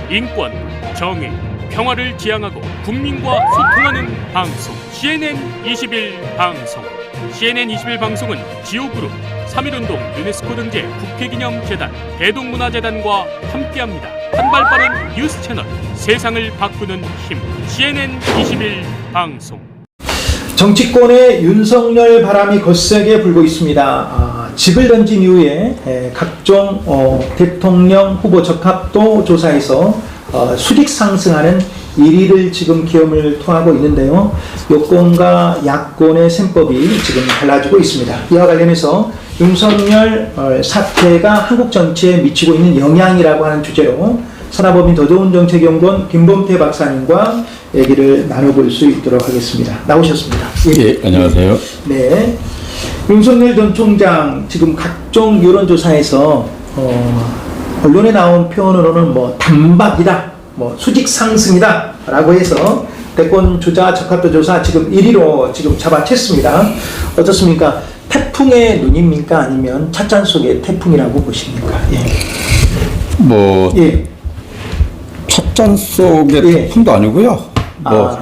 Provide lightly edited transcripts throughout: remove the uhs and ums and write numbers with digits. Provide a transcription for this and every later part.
인권, 정의, 평화를 지향하고 국민과 소통하는 방송 CNN 21 방송. CNN 21 방송은 지오그룹, 3.1운동 유네스코 등재 국회기념재단, 대동문화재단과 함께합니다. 한발 빠른 뉴스 채널, 세상을 바꾸는 힘. CNN 21 방송. 정치권의 윤석열 바람이 거세게 불고 있습니다. 직을 던진 이후에 각종 대통령 후보 적합도 조사에서 수직 상승하는 1위를 지금 기염을 토하고 있는데요. 여권과 야권의 셈법이 지금 달라지고 있습니다. 이와 관련해서 윤석열 사태가 한국 정치에 미치고 있는 영향이라고 하는 주제로 산하법인 더 좋은 정책연구원 김범태 박사님과 얘기를 나눠볼 수 있도록 하겠습니다. 나오셨습니다. 예, 안녕하세요. 네, 윤석열 전 총장 지금 각종 여론조사에서 언론에 나온 표현으로는 뭐 단박이다, 뭐 수직 상승이다라고 해서 대권 주자 적합도 조사 지금 1위로 지금 잡아챘습니다. 어떻습니까? 태풍의 눈입니까? 아니면 찻잔 속의 태풍이라고 보십니까? 예. 뭐 예. 찻잔 속의 태풍도 아니고요. 뭐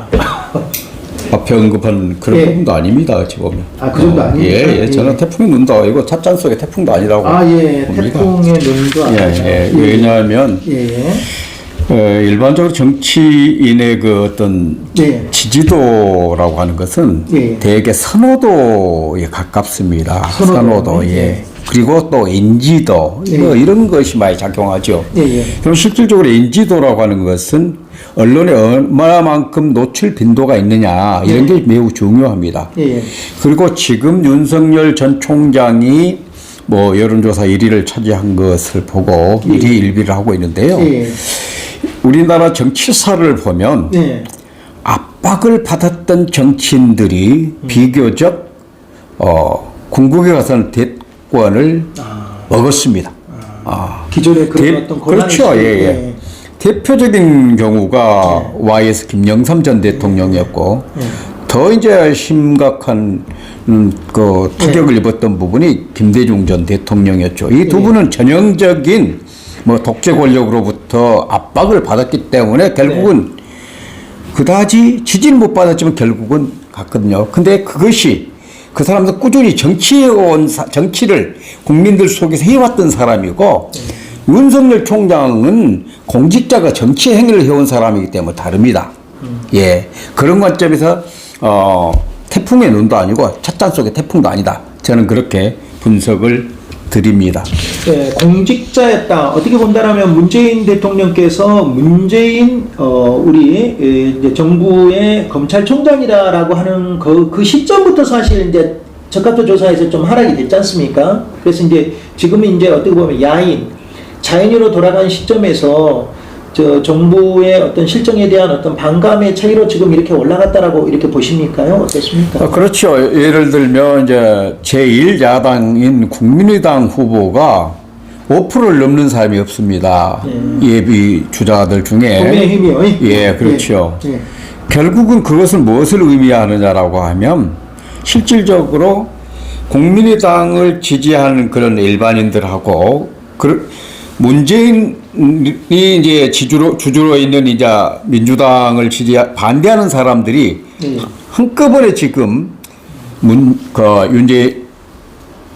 앞에 언급한 그런 부분도 아닙니다. 어찌 보면. 그 정도 아닙니까? 예, 저는 태풍의 눈도 아니고 찻잔 속의 태풍도 아니라고 예. 봅니다. 태풍의 눈도 아니죠. 왜냐하면 일반적으로 정치인의 그 어떤 지지도라고 하는 것은 대개 선호도에 가깝습니다. 선호도. 그리고 또 인지도 뭐 이런 것이 많이 작용하죠. 그럼 실질적으로 인지도라고 하는 것은 언론에 얼마만큼 노출 빈도가 있느냐 이런 게 매우 중요합니다. 그리고 지금 윤석열 전 총장이 뭐 여론조사 1위를 차지한 것을 보고 1위 1비를 하고 있는데요. 우리나라 정치사를 보면 압박을 받았던 정치인들이 비교적 궁극에 가서는 대권을 먹었습니다. 기존에 그런 어떤 그렇죠. 대표적인 경우가 YS 김영삼 전 대통령이었고 더 이제 심각한 그 타격을 입었던 부분이 김대중 전 대통령이었죠. 이 두 분은 전형적인 뭐 독재 권력으로부터 압박을 받았기 때문에 결국은 그다지 지지는 못 받았지만 결국은 갔거든요. 근데 그것이 그 사람도 꾸준히 정치를 국민들 속에서 해왔던 사람이고 윤석열 총장은 공직자가 정치 행위를 해온 사람이기 때문에 다릅니다. 그런 관점에서 태풍의 눈도 아니고 찻잔 속의 태풍도 아니다. 저는 그렇게 분석을 드립니다. 공직자였다. 어떻게 본다라면 문재인 대통령께서 문재인 우리 이제 정부의 검찰총장이라고 하는 그 시점부터 사실 이제 적합도 조사에서 좀 하락이 됐지 않습니까? 그래서 이제 지금은 이제 어떻게 보면 자연으로 돌아간 시점에서 정부의 어떤 실정에 대한 어떤 반감의 차이로 지금 이렇게 올라갔다라고 이렇게 보십니까요? 어떻습니까? 그렇죠. 예를 들면 이제 제1야당인 국민의당 후보가 5%를 넘는 사람이 없습니다. 예비 주자들 중에. 국민의힘이요? 그렇죠. 결국은 그것은 무엇을 의미하느냐라고 하면 실질적으로 국민의당을 지지하는 그런 일반인들하고 문재인이 이제 주주로 있는 이제 민주당을 반대하는 사람들이 한꺼번에 지금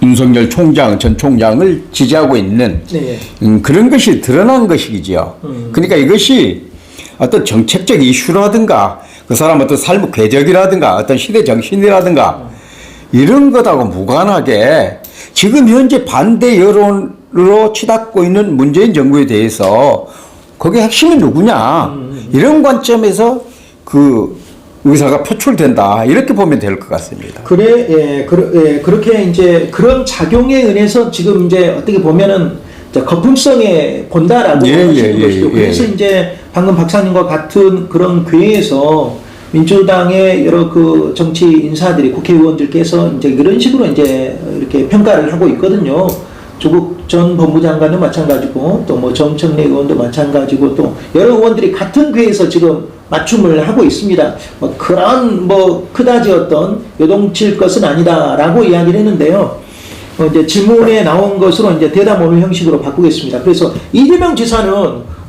윤석열 전 총장을 지지하고 있는 그런 것이 드러난 것이죠. 그러니까 이것이 어떤 정책적 이슈라든가 그 사람 어떤 삶의 궤적이라든가 어떤 시대 정신이라든가 이런 것하고 무관하게 지금 현재 반대 여론으로 치닫고 있는 문재인 정부에 대해서 거기에 핵심이 누구냐 이런 관점에서 그 의사가 표출된다 이렇게 보면 될 것 같습니다. 그렇게 이제 그런 작용에 의해서 지금 이제 어떻게 보면은 거품성에 본다라고 하시는 것이죠. 그래서 이제 방금 박사님과 같은 그런 궤에서 민주당의 여러 그 정치 인사들이 국회의원들께서 이제 이런 식으로 이제 이렇게 평가를 하고 있거든요. 조국 전 법무장관도 마찬가지고 또 뭐 정청래 의원도 마찬가지고 또 여러 의원들이 같은 궤에서 지금 맞춤을 하고 있습니다. 그런 그다지 어떤 요동칠 것은 아니다라고 이야기를 했는데요. 이제 질문에 나온 것으로 이제 대답 오는 형식으로 바꾸겠습니다. 그래서 이재명 지사는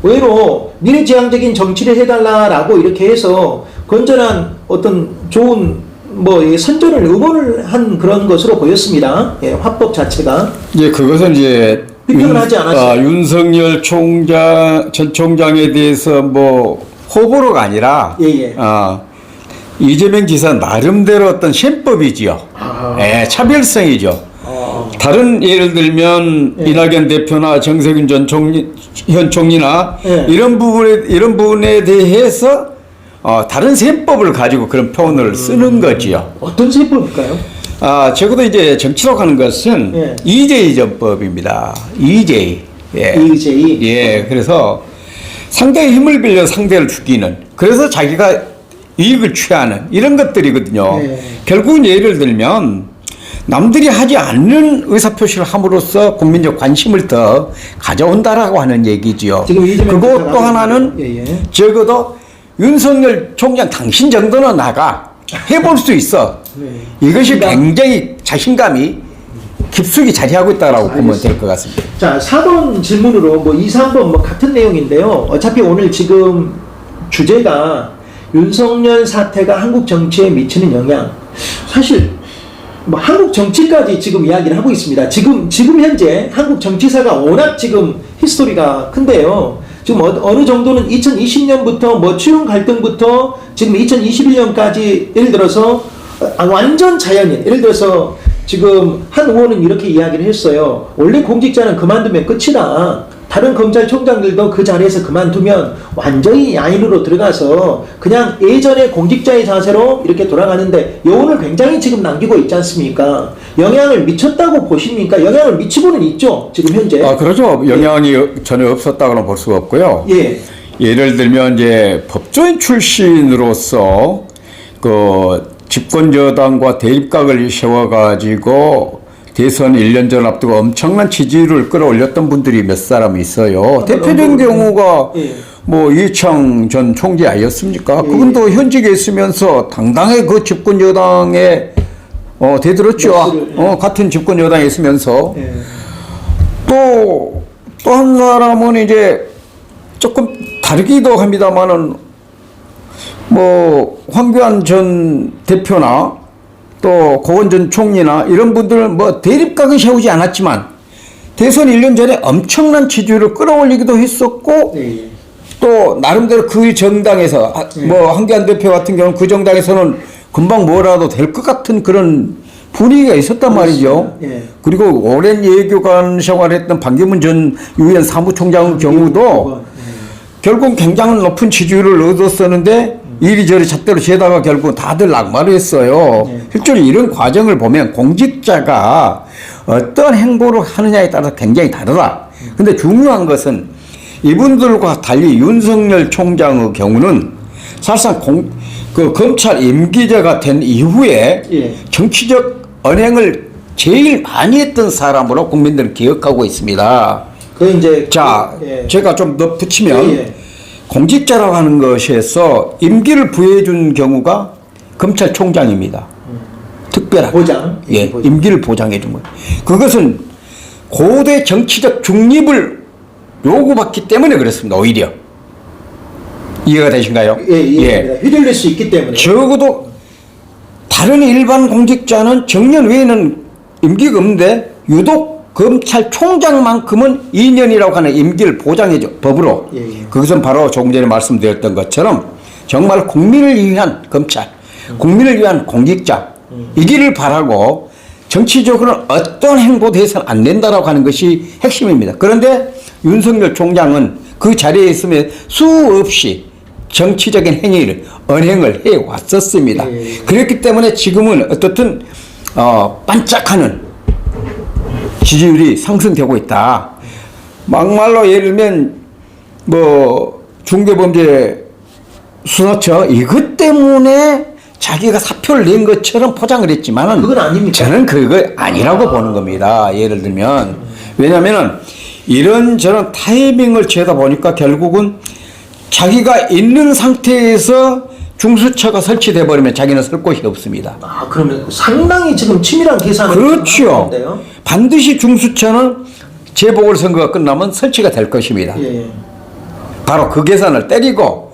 의외로 미래지향적인 정치를 해달라라고 이렇게 해서 건전한 어떤 좋은 뭐 선전을 응원을 한 그런 것으로 보였습니다. 예, 화법 자체가. 예, 그것은 이제 비평을 하지 않았어요. 윤석열 전 총장에 대해서 뭐 호불호가 아니라 예. 이재명 지사 나름대로 어떤 셈법이지요. 예, 차별성이죠. 다른 예를 들면 이낙연 대표나 정세균 현 총리나 예. 이런 부분에 대해서 다른 셈법을 가지고 그런 표현을 쓰는 거지요. 어떤 세법일까요? 적어도 이제 정치라고 하는 것은 예. 이재희 전법입니다. 이재희. 예. 이재희. 예. 그래서 상대의 힘을 빌려 상대를 죽이는, 그래서 자기가 이익을 취하는 이런 것들이거든요. 예. 결국은 예를 들면 남들이 하지 않는 의사표시를 함으로써 국민적 관심을 더 가져온다라고 하는 얘기지요. 지금 이재명 그리고 지사가 또 하나는 예. 적어도 윤석열 총장 당신 정도는 나가 해볼 수 있어. 이것이 굉장히 자신감이 깊숙이 자리하고 있다라고 보면 될 것 같습니다. 자, 4번 질문으로 뭐 2, 3번 뭐 같은 내용인데요. 어차피 오늘 지금 주제가 윤석열 사태가 한국 정치에 미치는 영향. 사실 뭐 한국 정치까지 지금 이야기를 하고 있습니다. 지금 현재 한국 정치사가 워낙 지금 히스토리가 큰데요. 지금 어느 정도는 2020년부터 뭐 추경 갈등부터 지금 2021년까지 예를 들어서 완전 자연인, 예를 들어서 지금 한 의원은 이렇게 이야기를 했어요. 원래 공직자는 그만두면 끝이다. 다른 검찰총장들도 그 자리에서 그만두면 완전히 야인으로 들어가서 그냥 예전의 공직자의 자세로 이렇게 돌아가는데 여운을 굉장히 지금 남기고 있지 않습니까? 영향을 미쳤다고 보십니까? 영향을 미치고는 있죠, 지금 현재. 그렇죠. 영향이 전혀 없었다고는 볼 수가 없고요. 예. 예를 들면 이제 법조인 출신으로서 그 집권여당과 대립각을 세워가지고 대선 1년 전 앞두고 엄청난 지지율을 끌어올렸던 분들이 몇 사람 있어요. 대표적인 경우가 뭐 이해창 전 총재 아니었습니까? 그분도 현직에 있으면서 당당하게 그 집권 여당에 대들었죠. 같은 집권 여당에 있으면서. 또 한 사람은 이제 조금 다르기도 합니다만은 뭐 황교안 전 대표나 또 고원 전 총리나 이런 분들은 뭐 대립각은 세우지 않았지만 대선 1년 전에 엄청난 지지율을 끌어올리기도 했었고 또 나름대로 그 정당에서 뭐 황교안 대표 같은 경우는 그 정당에서는 금방 뭐라도 될 것 같은 그런 분위기가 있었단 말이죠. 그리고 오랜 예교관 생활했던 반기문 전 유엔 사무총장 경우도 결국 굉장히 높은 지지율을 얻었었는데 이리저리 잣대로 재다가 결국 다들 낙마를 했어요. 실제로 이런 과정을 보면 공직자가 어떤 행보를 하느냐에 따라서 굉장히 다르다. 근데 중요한 것은 이분들과 달리 윤석열 총장의 경우는 사실상 그 검찰 임기제가 된 이후에 정치적 언행을 제일 많이 했던 사람으로 국민들은 기억하고 있습니다. 제가 좀 더 붙이면 공직자라고 하는 것에서 임기를 부여해준 경우가 검찰총장입니다. 특별하게. 보장. 임기를 보장해준 거예요. 그것은 고대 정치적 중립을 요구받기 때문에 그렇습니다. 오히려. 이해가 되신가요? 예. 휘둘릴 수 있기 때문에. 적어도 다른 일반 공직자는 정년 외에는 임기가 없는데 유독 검찰총장만큼은 2년이라고 하는 임기를 보장해줘, 법으로. 그것은 바로 조금 전에 말씀드렸던 것처럼 정말 국민을 위한 검찰, 국민을 위한 공직자, 이기를 바라고 정치적으로는 어떤 행보도 해서는 안 된다라고 하는 것이 핵심입니다. 그런데 윤석열 총장은 그 자리에 있으면 수없이 정치적인 행위를, 언행을 해왔었습니다. 그렇기 때문에 지금은 어떻든 반짝하는 지지율이 상승되고 있다. 막말로 예를 들면 뭐 중대범죄 수사처 이것 때문에 자기가 사표를 낸 것처럼 포장을 했지만은 그건 아닙니까? 저는 그거 아니라고 보는 겁니다. 예를 들면 왜냐하면은 이런저런 타이밍을 재다 보니까 결국은 자기가 있는 상태에서 중수처가 설치돼 버리면 자기는 설 곳이 없습니다. 그러면 상당히 지금 치밀한 계산을 그렇죠. 반드시 중수처는 재보궐선거가 끝나면 설치가 될 것입니다. 바로 그 계산을 때리고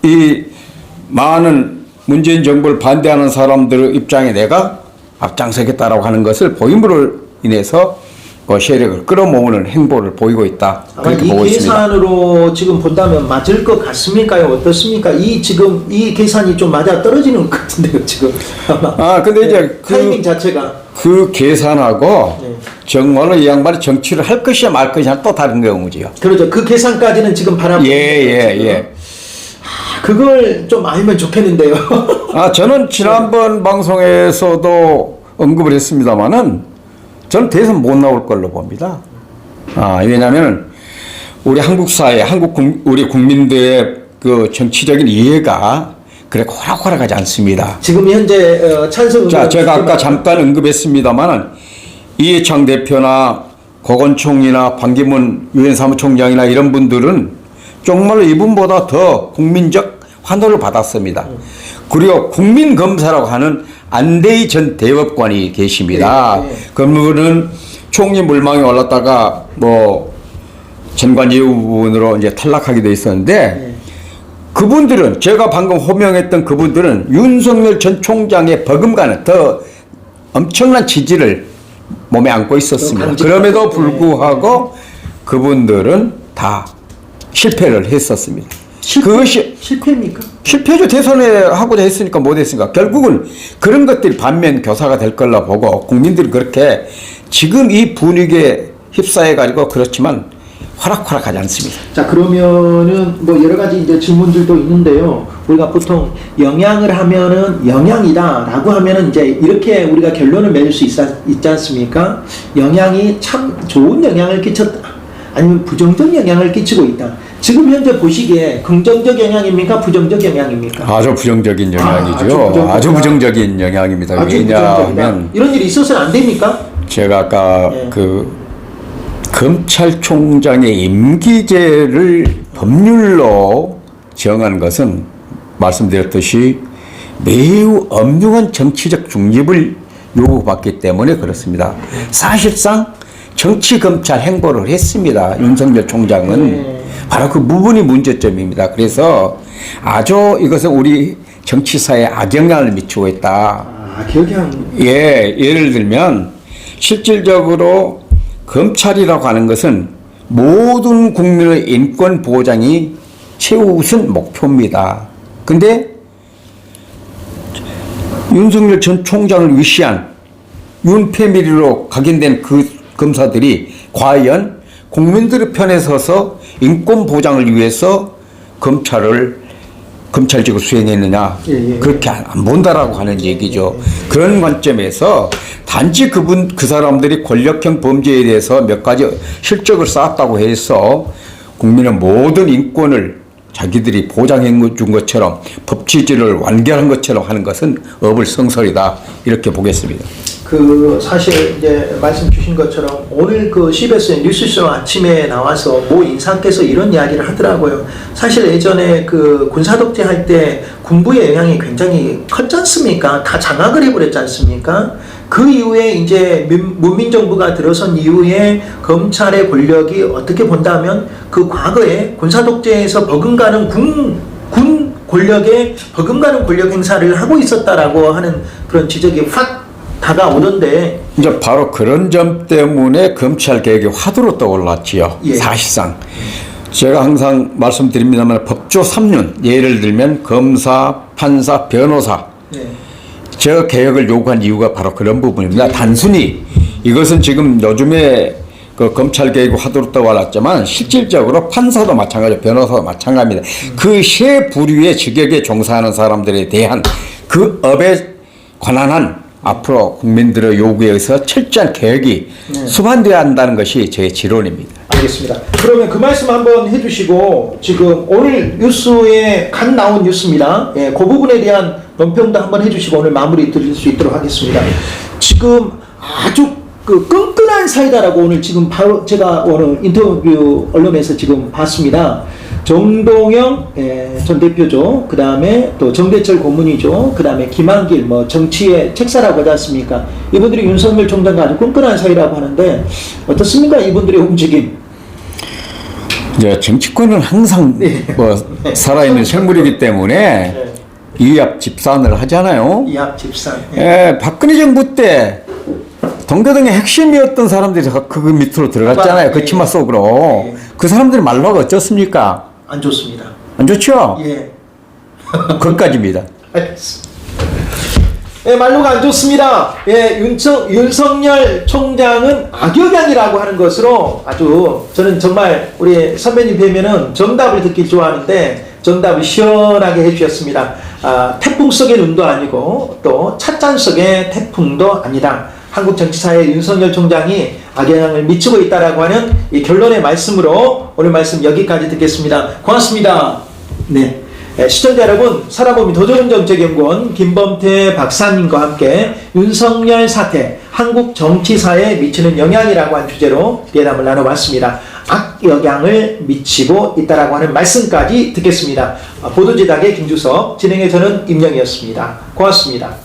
이 많은 문재인 정부를 반대하는 사람들의 입장에 내가 앞장서겠다라고 하는 것을 보임으로 인해서 세력을 끌어모으는 행보를 보이고 있다. 그렇게 이 보고 있습니다. 계산으로 지금 본다면 맞을 것 같습니까요? 어떻습니까? 지금 이 계산이 좀 맞아 떨어지는 것 같은데요, 지금. 근데 이제 타이밍 자체가. 그 계산하고 네. 정말로 이 양반이 정치를 할 것이야 말 것이야 또 다른 경우지요. 그렇죠. 그 계산까지는 지금 바라보고 예. 그걸 좀 알면 좋겠는데요. 저는 지난번 방송에서도 언급을 했습니다만은 저는 대선 못 나올 걸로 봅니다. 왜냐하면 우리 한국 사회, 우리 국민들의 그 정치적인 이해가 그래 호락호락하지 않습니다. 지금 현재 찬성. 자, 제가 아까 잠깐 언급했습니다만은 이해창 대표나 고건총리나 반기문 유엔 사무총장이나 이런 분들은 정말로 이분보다 더 국민적 환호를 받았습니다. 그리고 국민검사라고 하는 안대희 전 대법관이 계십니다. 그분은 총리 물망에 올랐다가 전관예우 부분으로 이제 탈락하게 돼 있었는데 그분들은 제가 방금 호명했던 그분들은 윤석열 전 총장의 버금가는 더 엄청난 지지를 몸에 안고 있었습니다. 그럼에도 불구하고 그분들은 다 실패를 했었습니다. 그것이 실패입니까? 실패죠. 대선에 하고자 했으니까 못했으니까 결국은 그런 것들이 반면 교사가 될 걸로 보고 국민들이 그렇게 지금 이 분위기에 휩싸여 가지고 그렇지만 호락호락하지 않습니다. 자, 그러면은 여러 가지 이제 질문들도 있는데요. 우리가 보통 영향을 하면은 영향이다라고 하면은 이제 이렇게 우리가 결론을 맺을 수 있지 않습니까? 영향이 참 좋은 영향을 끼쳤다. 아니면 부정적 영향을 끼치고 있다. 지금 현재 보시기에 긍정적 영향입니까? 부정적 영향입니까? 아주 부정적인 영향이죠. 아주 부정적인 영향입니다. 왜냐하면 이런 일이 있어서는 안 됩니까? 제가 아까 검찰총장의 임기제를 법률로 정한 것은 말씀드렸듯이 매우 엄중한 정치적 중립을 요구받기 때문에 그렇습니다. 사실상 정치검찰 행보를 했습니다. 윤석열 총장은. 바로 그 부분이 문제점입니다. 그래서 아주 이것은 우리 정치사에 악영향을 미치고 있다. 악영향. 예를 들면 실질적으로 검찰이라고 하는 것은 모든 국민의 인권 보장이 최우선 목표입니다. 근데 윤석열 전 총장을 위시한 윤 패밀리로 각인된 그 검사들이 과연 국민들의 편에 서서 인권 보장을 위해서 검찰직을 수행했느냐. 그렇게 안 본다라고 하는 얘기죠. 그런 관점에서 단지 그 사람들이 권력형 범죄에 대해서 몇 가지 실적을 쌓았다고 해서 국민의 모든 인권을 자기들이 보장해 준 것처럼 법치주의를 완결한 것처럼 하는 것은 어불성설이다. 이렇게 보겠습니다. 사실 이제 말씀 주신 것처럼 오늘 CBS 뉴스쇼 아침에 나와서 모 인사께서 이런 이야기를 하더라고요. 사실 예전에 군사독재 할 때 군부의 영향이 굉장히 컸지 않습니까? 다 장악을 해버렸지 않습니까? 그 이후에 이제 문민정부가 들어선 이후에 검찰의 권력이 어떻게 본다면 그 과거에 군사독재에서 버금가는 군 권력에 버금가는 권력 행사를 하고 있었다라고 하는 그런 지적이 확 다가오던데 이제 바로 그런 점 때문에 검찰 개혁이 화두로 떠올랐지요. 사실상 제가 항상 말씀드립니다만 법조 3륜 예를 들면 검사, 판사, 변호사 저 개혁을 요구한 이유가 바로 그런 부분입니다. 단순히 이것은 지금 요즘에 그 검찰 개혁이 화두로 떠올랐지만 실질적으로 판사도 마찬가지고 변호사도 마찬가지입니다. 그 세 부류의 직역에 종사하는 사람들에 대한 그 업에 관한한 앞으로 국민들의 요구에 의해서 철저한 개혁이 수반되어야 한다는 것이 제 지론입니다. 알겠습니다. 그러면 그 말씀 한번 해주시고 지금 오늘 뉴스에 간 나온 뉴스입니다. 그 부분에 대한 논평도 한번 해주시고 오늘 마무리 드릴 수 있도록 하겠습니다. 지금 아주 끈끈한 사이다라고 오늘 지금 바로 제가 오늘 인터뷰 언론에서 지금 봤습니다. 정동영 전 대표죠. 그 다음에 또 정대철 고문이죠. 그 다음에 김한길 정치의 책사라고 하지 않습니까? 이분들이 윤석열 총장과 아주 끈끈한 사이라고 하는데 어떻습니까? 이분들의 움직임. 이제 정치권은 항상 뭐 살아있는 생물이기 때문에 이합 집산을 하잖아요. 이합 집산. 예, 박근혜 정부 때 동교동의 핵심이었던 사람들이 그 밑으로 들어갔잖아요. 그 치마 속으로. 그 사람들의 말로가 어떻습니까? 안 좋습니다. 안 좋죠? 예. 거기까지입니다. 알겠습니다. 예, 말로가 안 좋습니다. 예, 윤석열 총장은 악역양이라고 하는 것으로 아주 저는 정말 우리 선배님 뵈면은 정답을 듣기 좋아하는데 정답을 시원하게 해주셨습니다. 태풍 속의 눈도 아니고 또 찻잔 속의 태풍도 아니다. 한국 정치사에 윤석열 총장이 악영향을 미치고 있다라고 하는 이 결론의 말씀으로 오늘 말씀 여기까지 듣겠습니다. 고맙습니다. 네. 시청자 여러분, 살아보미 더 좋은 정책연구원 김범태 박사님과 함께 윤석열 사태, 한국 정치사에 미치는 영향이라고 한 주제로 대담을 나눠봤습니다. 악영향을 미치고 있다라고 하는 말씀까지 듣겠습니다. 보도제작의 김주석, 진행의 저는 임영이었습니다. 고맙습니다.